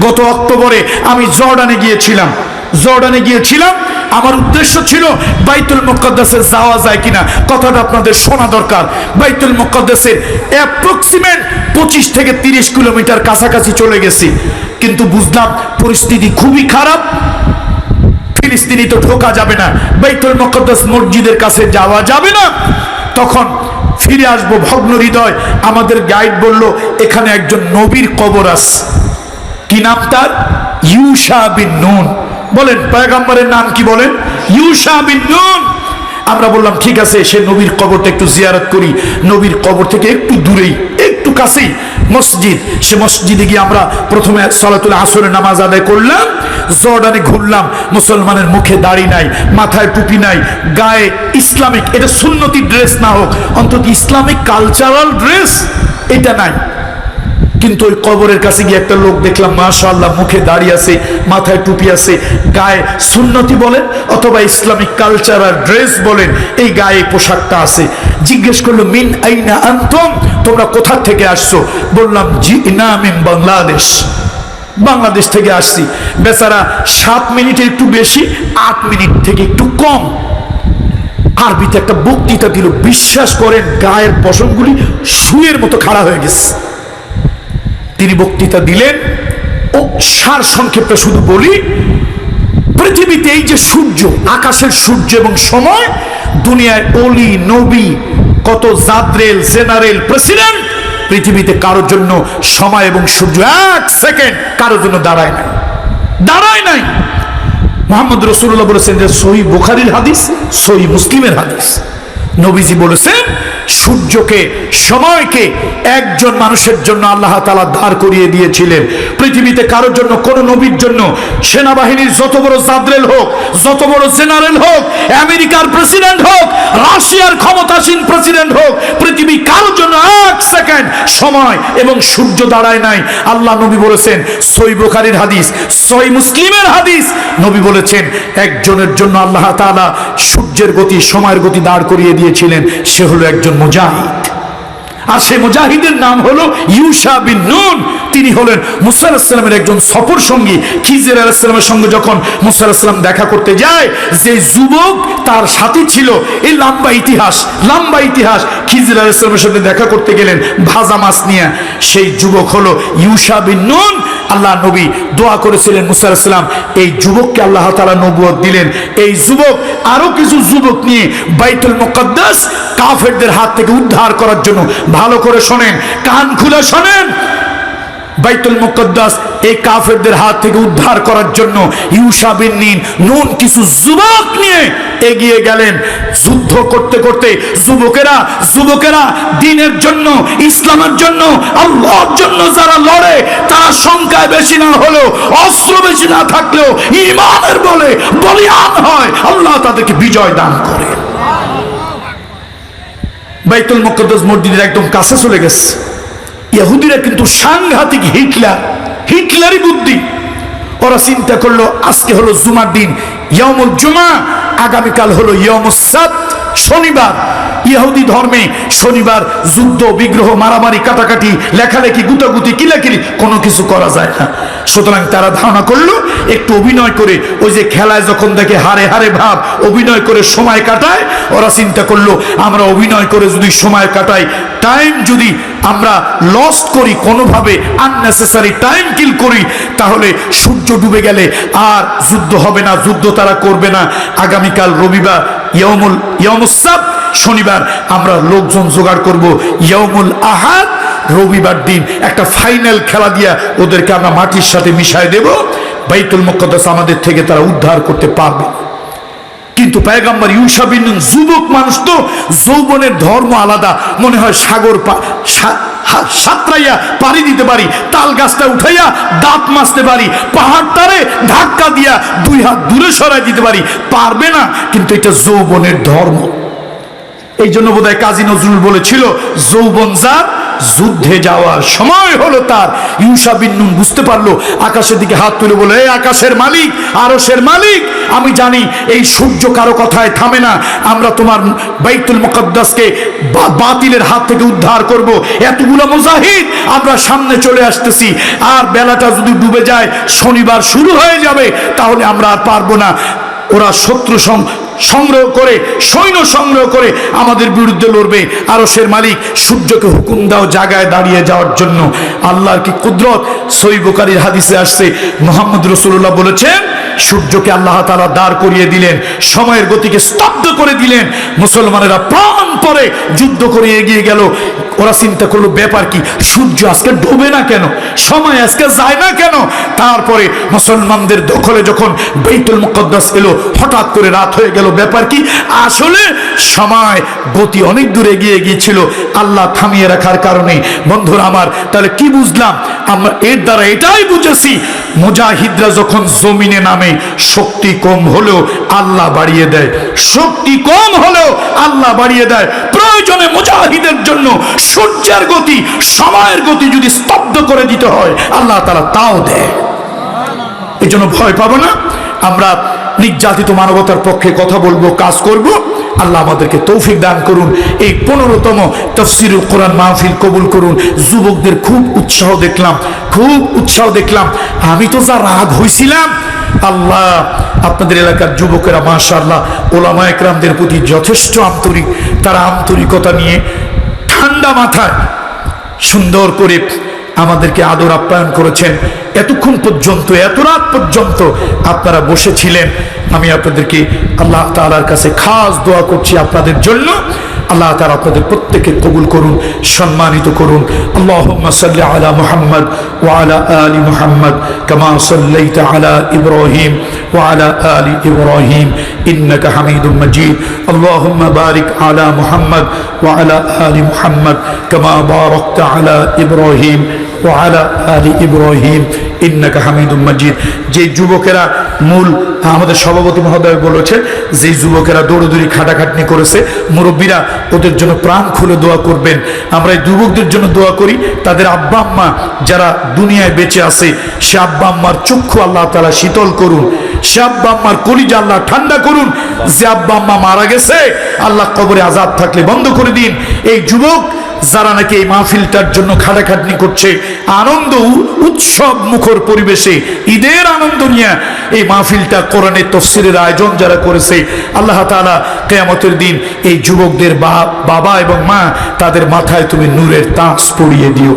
গত অক্টোবরে আমি জর্ডানে গিয়েছিলাম। আমার উদ্দেশ্য ছিল বাইতুল মুকদ্দাসে যাওয়া যায় কিনা, কথাটা আপনাদের শোনা দরকার। বাইতুল মুকদ্দাসের অ্যাপ্রক্সিমেট 25 থেকে 30 কিলোমিটার কাছাকাছি চলে গেছি, কিন্তু বুঝলাম পরিস্থিতি খুবই খারাপ। ফিলিস্তিনি তো ঢোকা যাবে না, বাইতুল মুকদ্দাস মসজিদের কাছে যাওয়া যাবে না। তখন ফিরে আসবো ভগ্ন হৃদয়। আমাদের গাইড বলল এখানে একজন নবীর কবর আছে। কি নাম তার? ইউশা বিন নুন। বলেন পয়গম্বরের নাম কি? বলেন ইউশা বিন নুন। আমরা বললাম ঠিক আছে, সে নবীর কবরটা একটু জিয়ারত করি। নবীর কবর থেকে একটু দূরেই, একটু কাছেই মসজিদ। সে মসজিদে গিয়ে আমরা প্রথমে সালাতুল আসরের নামাজ আদায় করলাম। জর্ডানে ঘুরলাম, মুসলমানের মুখে দাড়ি নাই, মাথায় টুপি নাই, গায়ে ইসলামিক, এটা সুন্নতি ড্রেস না হোক অন্তত ইসলামিক কালচারাল ড্রেস এটা নাই। কিন্তু ওই কবরের কাছে গিয়ে একটা লোক দেখলাম, মাশাআল্লাহ, মুখে দাড়ি আছে, মাথায় টুপি আছে, গায়ে সুন্নতি বলেন অথবা ইসলামিক কালচারাল ড্রেস বলেন, এই গায়ে পোশাকটা আছে। জিজ্ঞেস করলো মিন আইনা আনতুম, তোমরা কোথা থেকে আসছো? বললাম জিনা মিন বাংলাদেশ থেকে আসছি। বেচারা 7 মিনিটের একটু বেশি, 8 মিনিট থেকে একটু কম আরবিতে একটা বক্তৃতা দিল। বিশ্বাস করেন গায়ের পশমগুলি শুয়ের মতো খাড়া হয়ে গেছে। তিনি বক্তৃতা দিলেন। ও সার সংক্ষেপটা শুধু বলি, পৃথিবীতে এই যে সূর্য, আকাশের সূর্য এবং সময়, দুনিয়ায় অলি নবী, কত জাদ্রেল, জেনারেল, প্রেসিডেন্ট, পৃথিবীতে কারোর জন্য সময় এবং সূর্য 1 সেকেন্ড কারোর জন্য দাঁড়ায় নাই। মুহাম্মদ রাসূলুল্লাহ বলেছেন, যে সহিহ বুখারীর হাদিস, সহিহ মুসলিমের হাদিস, নবীজি বলেছেন সূর্যকে, সময়কে একজন মানুষের জন্য আল্লাহ তাআলা দাঁড় করিয়ে দিয়েছিলেন। পৃথিবীতে কারোর জন্য, কোন নবীর জন্য, সেনাবাহিনীর যত বড় জাদ্রেল হোক, যত বড় জেনারেল হোক, আমেরিকার প্রেসিডেন্ট হোক, রাশিয়ার ক্ষমতাসীন প্রেসিডেন্ট হোক, পৃথিবী কারোর জন্য 1 সেকেন্ড সময় এবং সূর্য দাঁড়ায় নাই। আল্লাহ নবী বলেছেন, সহিহ বুখারীর হাদিস, সহিহ মুসলিমের হাদিস, নবী বলেছেন একজনের জন্য আল্লাহ তাআলা সূর্যের গতি, সময়ের গতি দাঁড় করিয়ে দিয়েছিলেন, সে হলো একজন মুজাহিদ। আর সেই মুজাহিদের নাম হলো ইউশা বিন নুন। তিনি হলেন মুসা আলাইহিস সালামের একজন সফর সঙ্গী। খিজির আলাইহিস সালামের সঙ্গে যখন মুসা আলাইহিস সালাম দেখা করতে যায়, যে যুবক তার সাথী ছিল, এই লম্বা ইতিহাস। খিজির আলাইহিস সালামের সাথে দেখা করতে গেলেন ভাজা মাছ নিয়ে, সেই যুবক হলো ইউশা বিন নুন। আল্লাহ নবী দোয়া করেছিলেন মুসা আলাইহিস সালাম, এই যুবককে আল্লাহ তাআলা নবুয়ত দিলেন। এই যুবক আরো কিছু যুবক নিয়ে বাইতুল মুকদ্দাস কাফেরদের হাত থেকে উদ্ধার করার জন্য, ভালো করে শোনেন, কান খুলে শোনেন, বাইতুল মুকদ্দাস এই কাফেরদের হাত থেকে উদ্ধার করার জন্য ইউশা বিন নুন কিছু যুবক নিয়ে এগিয়ে গেলেন। যুদ্ধ করতে করতে যুবকেরা দিনের জন্য, ইসলামের জন্য, আল্লাহর জন্য যারা লড়ে, তারা সংখ্যায় বেশি না হলেও, অস্ত্র বেশি না থাকলেও ঈমানের বলে বলিয়ান হয়, আল্লাহ তাদেরকে বিজয় দান করে। বাইতুল মুকদ্দাস মসজিদের একদম কাছে চলে গেছে। ইহুদিরা কিন্তু সাংঘাতিক হিটলারি বুদ্ধি। ওরা চিন্তা করলো আজকে হলো জুমার দিন, ইয়াউমুল জুমা, আগামীকাল হলো ইয়াউমুস সাbt, শনিবার। ইহুদি ধর্মে শনিবার যুদ্ধ, বিগ্রহ, মারামারি, কাটাকাটি, লেখালেখি, গুতাগুতি, কিলাকিলি কোনো কিছু করা যায় না। সুতরাং তারা ধারণা করলো একটু অভিনয় করে, ওই যে খেলায় যখন দেখে হারে হারে ভাব, অভিনয় করে সময় কাটায়। ওরা চিন্তা করলো আমরা অভিনয় করে যদি সময় কাটাই, টাইম যদি আমরা লস্ট করি, কোনোভাবে আননেসেসারি টাইম কিল করি, তাহলে সূর্য ডুবে গেলে আর যুদ্ধ হবে না, যুদ্ধ তারা করবে না। আগামীকাল রবিবার, ইয়াউমুস সাbt, শনিবার আমরা লোকজন জোগাড় করব, ইয়াউমুল আহাদ, রবিবার দিন একটা ফাইনাল খেলা দিয়া ওদেরকে আমরা মাটির সাথে মিশায় দেব, বাইতুল মুকদ্দাস আমাদের থেকে তারা উদ্ধার করতে পারবে। কিন্তু পয়গম্বর ইউশা বিন নুন যুবক মানুষ তো, যৌবনের ধর্ম আলাদা। মনে হয় সাগর সাঁতরাইয়া পাড়ি দিতে পারি, তাল গাছটা উঠাইয়া দাঁত মাজতে পারি, পাহাড়টারে ধাক্কা দিয়া 2 হাত দূরে সরাই দিতে পারি, পারবে না। কিন্তু এটা যৌবনের ধর্ম। এই জন্য বোধহয় কাজী নজরুল বলেছিল, যৌবন যার যুদ্ধে যাওয়ার সময় হলো তার। ইউশা বিন নুন বুঝতে পারলো, আকাশের দিকে হাত তুলে বলে, এই আকাশের মালিক, আরশের মালিক, আমি জানি এই সূর্য কারো কথায় থামে না, আমরা তোমার বাইতুল মুকদ্দাসকে বাতিলের হাত থেকে উদ্ধার করব। এতগুলো মুজাহিদ আমরা সামনে চলে আসতেছি, আর বেলাটা যদি ডুবে যায়, শনিবার শুরু হয়ে যাবে, তাহলে আমরা আর পারবো না। ওরা শত্রু সংগ্রহ করে, সৈন্য সংগ্রহ করে আমাদের বিরুদ্ধে লড়বে। আরশের মালিক সূর্যকে হুকুম দাও জায়গায় দাঁড়িয়ে যাওয়ার জন্য। আল্লাহর কি কুদরত! সহিহ বুখারীর হাদিসে আসছে, মুহাম্মদ রাসূলুল্লাহ বলেছেন, সূর্যকে আল্লাহ তাআলা দাঁড় করিয়ে দিলেন, সময়ের গতিকে স্তব্ধ করে দিলেন। মুসলমানেরা প্রাণ পরে যুদ্ধ করে এগিয়ে গেল। ওরা চিন্তা করলো, ব্যাপার কি, সূর্য আজকে ডুবে না কেন, সময় আজকে যায় না কেন? তারপরে মুসলমানদের দখলে যখন বাইতুল মুকদ্দাস এলো, হঠাৎ করে রাত হয়ে গেল। ব্যাপার কি, আসলে সময় গতি অনেক দূরে এগিয়ে গিয়েছিল আল্লাহ থামিয়ে রাখার কারণে। বন্ধুরা আমার, তাহলে কি বুঝলাম আমরা? এর দ্বারা এটাই বুঝেছি, মুজাহিদরা যখন জমিনে নামে, শক্তি কম হলেও আল্লাহ বাড়িয়ে দেয়, শক্তি কম হলেও আল্লাহ বাড়িয়ে দেয়। প্রয়োজনে মুজাহিদের জন্য সূর্যের গতি, সময়ের গতি যদি স্তব্ধ করে দিতে হয়, আল্লাহ তাআলা তাও দেয়। এই জন্য ভয় পাবো না। আমরা নির্যাতিত মানবতার পক্ষে কথা বলবো, কাজ করব। আল্লাহ আমাদেরকে তৌফিক দান করুন। এই 15তম তাফসীরুল কোরআন মাহফিল কবুল করুন। যুবকদের খুব উৎসাহ দেখলাম, খুব উৎসাহ দেখলাম। আমি তো যা রাগ হয়েছিলাম, আল্লাহ আপনাদের এলাকার যুবকেরা মাশাআল্লাহ ওলামায়ে কেরামদের প্রতি যথেষ্ট আন্তরিক। তারা আন্তরিকতা নিয়ে ঠান্ডা মাথায় সুন্দর করে আমাদেরকে আদর আপ্যায়ন করেছেন। এতক্ষণ পর্যন্ত, এত রাত পর্যন্ত আপনারা বসেছিলেন। আমি আপনাদেরকে আল্লাহ তাআলার কাছে খাস দোয়া করছি আপনাদের জন্য। আল্লাহ তাআলা আপনাদের প্রত্যেককে কবুল করুন, সম্মানিত করুন। আল্লাহুম্মা সাল্লি আলা মুহাম্মদ ওয়া আলা আলি মুহাম্মদ কামা সাল্লাইতা আলা ইব্রাহিম ওয়া আলা আলি ইব্রাহিম ইন্নাকা হামিদুম মাজিদ। আল্লাহুম্মা বারিক আলা মুহাম্মদ ওয়া আলা আলি মুহাম্মদ কামা বারাকতা আলা ইব্রাহিম ওয়া আলা আলি ইব্রাহিম ইন্নাকা হামিদুম মাজিদ। যে যুবকেরা, মূল আমাদের সভাপতি মহোদয় বলেছে, যে যুবকেরা দৌড়দৌড়ি খাটাখাটনি করেছে, মুরব্বীরা ওদের জন্য প্রাণ খুলে দোয়া করবেন। আমরা এই যুবকদের জন্য দোয়া করি, তাদের আব্বা আম্মা যারা দুনিয়ায় বেঁচে আছে, সে আব্বা আম্মার চক্ষু আল্লাহ তাআলা শীতল করুন, সে আব্বা আম্মার কলিজা আল্লাহ ঠান্ডা করুন। যে আব্বা আম্মা মারা গেছে, আল্লাহ কবরে আযাব থাকলে বন্ধ করে দিন। এই যুবক যারা নাকি এই মাহফিলটার জন্য খাটাখাটনি করছে, আনন্দ উৎসব মুখর পরিবেশে ঈদের আনন্দ নিয়ে এই মাহফিলটা, কোরআনের তাফসীরের আয়োজন যারা করেছে, আল্লাহ তাআলা কিয়ামতের দিন এই যুবকদের বাবা এবং মা, তাদের মাথায় তুমি নূরের তাজ পরিয়ে দিও।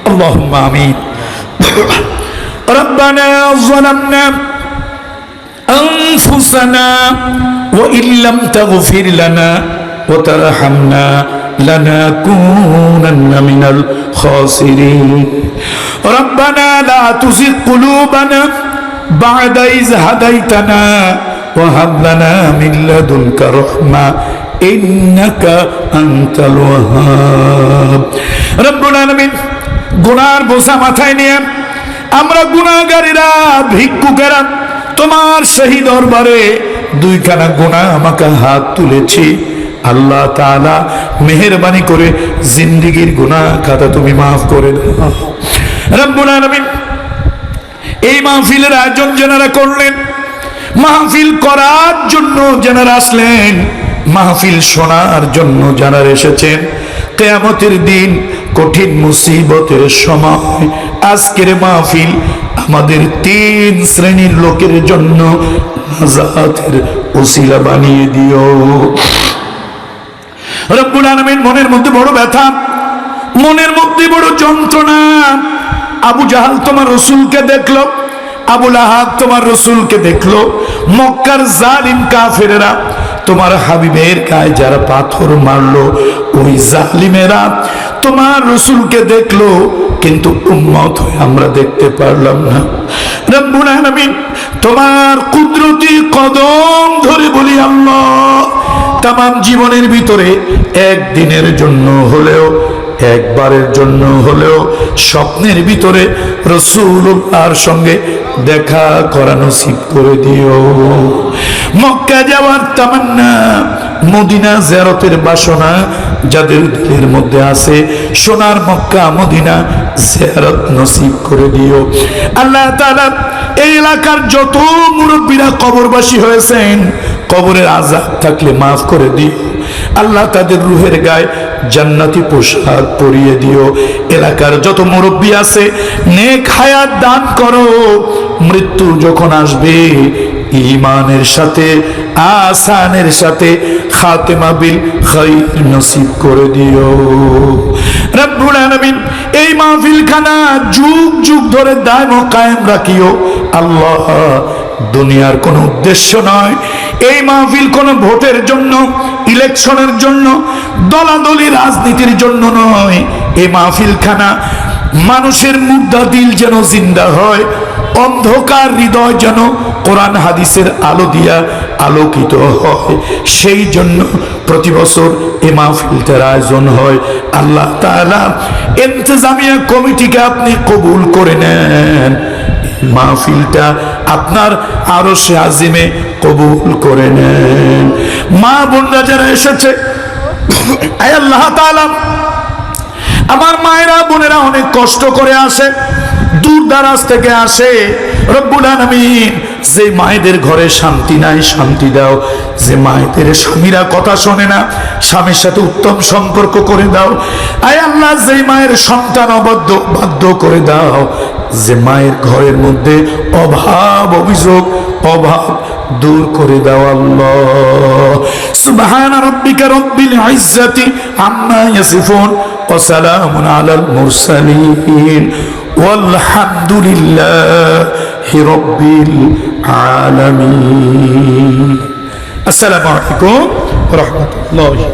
আল্লাহুম্মা আমিন। রব্বানা যালামনা আনফুসানা ওয়া ইল্লাম তাগফির লানা ওয়া তারহামনা لنكونن من الخاسرين ربنا لا تزغ قلوبنا بعد إذ هديتنا وهب لنا من لدنك رحمة إنك أنت الوهاب رب العالمين। গুনার বোঝা মাথায় নিয়ে আমরা গুনাহগারীরা, ভিক্ষুকেরা তোমার সেই দরবারে দুইখানা গুনাহ আমাকে হাত তুলেছি। আল্লাহ তাআলা মেহেরবানি করে জিন্দেগীর গুনাহ খাতা তুমি মাফ করে দাও রব্বুল আলামিন। এই মাহফিলের আয়োজন যারা করলেন, মাহফিল করার জন্য যারা আসলেন, মাহফিল শোনার জন্য যারা এসেছেন, কিয়ামতের দিন কঠিন মুসিবতের সময় আজকের মাহফিল আমাদের 3 শ্রেণীর লোকের জন্য নাজাতের ওসিলা বানিয়ে দিও রব্বুল আলামিন। মনের মধ্যে বড় ব্যথা, মনের মধ্যে বড় যন্ত্রণা। আবু জাহাল তোমার রাসূলকে দেখলো, আবু লাহাব তোমার রাসূলকে দেখলো, মক্কার জালিম কাফেরেরা তোমার হাবিবের গায়ে যারা পাথর মারলো, ওই জালিমেরা তোমার রাসূলকে দেখলো, কিন্তু উম্মত হয়ে আমরা দেখতে পারলাম না। রব্বুল আলামিন, তোমার কুদরতি কদম ধরে বলি আল্লাহ, তামাম জীবনের ভিতরে একদিনের জন্য হলেও, একবারের জন্য হলেও স্বপ্নের ভিতরে রাসূলুল্লাহর সঙ্গে দেখা করা নসিব করে দিও। মক্কা যাওয়ার তামান্না, মদিনা জিয়ারতের বাসনা যাদের দিলের মধ্যে আছে সোনার মক্কা মদিনা জিয়ারত নসিব করে দিও। আল্লাহ তাআলা এই এলাকার যত মুরব্বীরা কবরবাসী হয়েছেন, কবরের আযাব থাকলে মাফ করে দিও আল্লাহ, তাদের রূহের গায়ে জান্নাতি পোশাক পরিয়ে দিও। এলাকার যত মুরব্বী আছে নেক হায়াত দান করো, মৃত্যু যখন আসবে ঈমানের সাথে আসানের সাথে খাতেমা বিল খাইর নসিব করে দিও রব্বুল আলামিন। এই মাহফিল খানা যুগ যুগ ধরে দায়ম কায়েম রাখিও আল্লাহ। দুনিয়ার কোনো উদ্দেশ্য নয়, এই মাহফিল কোনো ভোটের জন্য, ইলেকশনের জন্য, দলাদলি রাজনীতির জন্য নয়। এই মাহফিল খানা মানুষের মুর্দা দিল যেন জিন্দা হয়, অন্ধকার হৃদয় যেন কোরআন হাদিসের আলো দিয়া আলোকিত হয়, সেই জন্য প্রতি বছর এই মাহফিলটার আয়োজন হয়। আল্লাহ তাআলা ইন্তেজামিয়া কমিটিকে আপনি কবুল করে নেন, মাহফিলটা আপনার আরশে আজিমে কবুল করে নেন। মা বোনরা যারা এসেছে আয় আল্লাহ তাআলা, আমার মায়েরা বোনেরা অনেক কষ্ট করে আসে, দূর দারাজ থেকে আসে। রব্বুল আলামিন, যে মায়েদের ঘরে শান্তি নাই শান্তি দাও, যে মায়েদের স্বামীরা কথা শোনে না স্বামীর সাথে উত্তম সম্পর্ক করে দাও। আয় আল্লাহ, যে মায়ের সন্তান অবাধ্য বাধ্য করে দাও, যে মায়ের ঘরের মধ্যে অভাব অভিযোগ অভাব দূর করে দাও আল্লাহ। সুবহান রাব্বিকা রব্বিল ইজ্জাতি আম্মা ইয়াসিফুন ওয়া সালামুন আলাল মুরসালিন ওয়ালহামদুলিল্লাহি রব্বিল আলামিন। আসসালামু আলাইকুম ওয়া রাহমাতুল্লাহি।